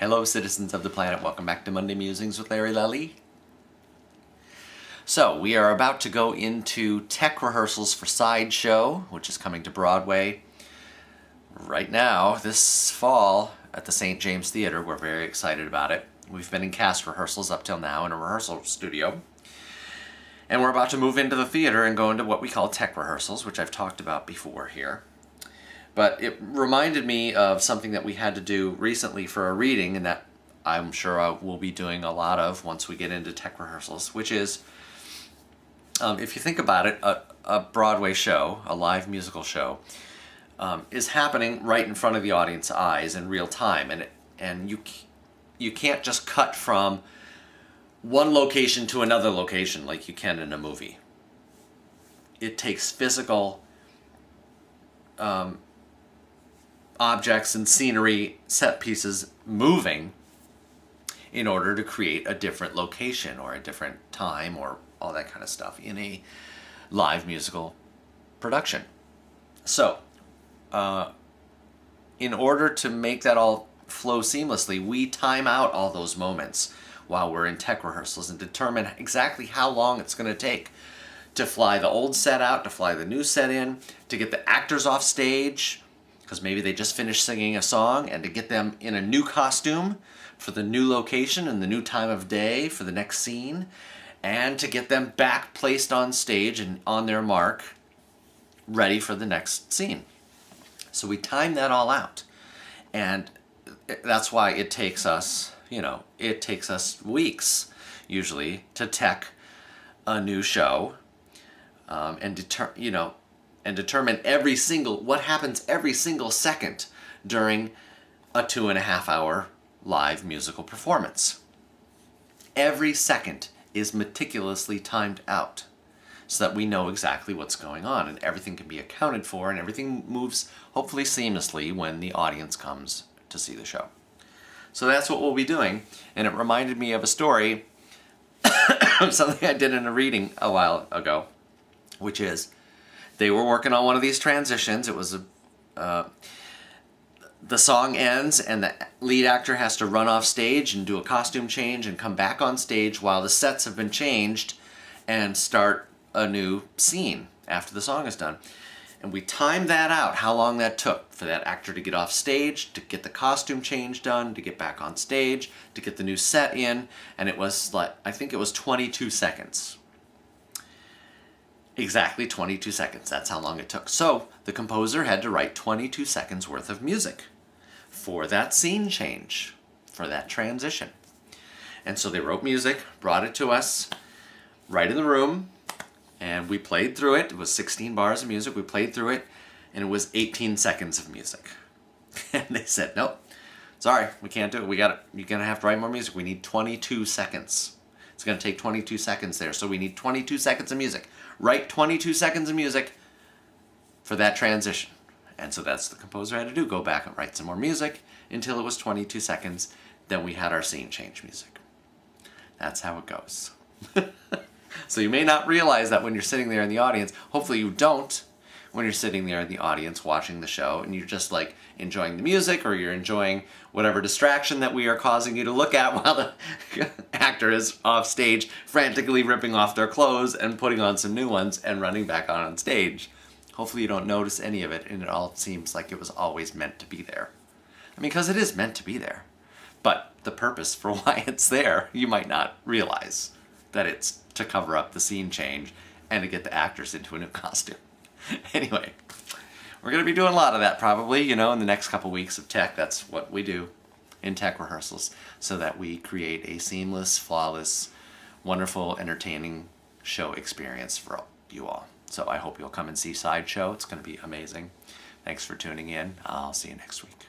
Hello, citizens of the planet. Welcome back to Monday Musings with Larry Lelli. So, we are about to go into tech rehearsals for Sideshow, which is coming to Broadway right now, this fall, at the St. James Theater. We're very excited about it. We've been in cast rehearsals up till now in a rehearsal studio. And we're about to move into the theater and go into what we call tech rehearsals, which I've talked about before here. But it reminded me of something that we had to do recently for a reading, and that I'm sure I will be doing a lot of once we get into tech rehearsals, which is, if you think about it, a Broadway show, a live musical show, is happening right in front of the audience's eyes in real time, and you can't just cut from one location to another location like you can in a movie. It takes physical objects and scenery, set pieces moving in order to create a different location or a different time or all that kind of stuff in a live musical production. So, in order to make that all flow seamlessly, we time out all those moments while we're in tech rehearsals and determine exactly how long it's going to take to fly the old set out, to fly the new set in, to get the actors off stage, because maybe they just finished singing a song, and to get them in a new costume for the new location and the new time of day for the next scene, and to get them back placed on stage and on their mark, ready for the next scene. So we time that all out, and that's why it takes us, it takes us weeks usually to tech a new show, and determine what happens every single second during a 2.5 hour live musical performance. Every second is meticulously timed out so that we know exactly what's going on, and everything can be accounted for, and everything moves hopefully seamlessly when the audience comes to see the show. So that's what we'll be doing, and it reminded me of a story of something I did in a reading a while ago, which is, they were working on one of these transitions. It was the song ends and the lead actor has to run off stage and do a costume change and come back on stage while the sets have been changed and start a new scene after the song is done. And we timed that out, how long that took for that actor to get off stage, to get the costume change done, to get back on stage, to get the new set in, and it was I think it was 22 seconds. Exactly 22 seconds. That's how long it took. So the composer had to write 22 seconds worth of music for that scene change, for that transition. And so they wrote music, brought it to us right in the room, and we played through it. It was 16 bars of music. We played through it, and it was 18 seconds of music. And they said, nope, sorry, we can't do it. You're going to have to write more music. We need 22 seconds. It's going to take 22 seconds there, so we need 22 seconds of music. Write 22 seconds of music for that transition. And so that's what the composer had to do, go back and write some more music until it was 22 seconds. Then we had our scene change music. That's how it goes. So you may not realize that when you're sitting there in the audience. Hopefully you don't, when you're sitting there in the audience watching the show and you're just enjoying the music, or you're enjoying whatever distraction that we are causing you to look at while the actor is off stage frantically ripping off their clothes and putting on some new ones and running back on stage. Hopefully you don't notice any of it, and it all seems like it was always meant to be there. Because it is meant to be there. But the purpose for why it's there, you might not realize that it's to cover up the scene change and to get the actors into a new costume. Anyway, we're going to be doing a lot of that probably, in the next couple weeks of tech. That's what we do in tech rehearsals, so that we create a seamless, flawless, wonderful, entertaining show experience for you all. So I hope you'll come and see Sideshow. It's going to be amazing. Thanks for tuning in. I'll see you next week.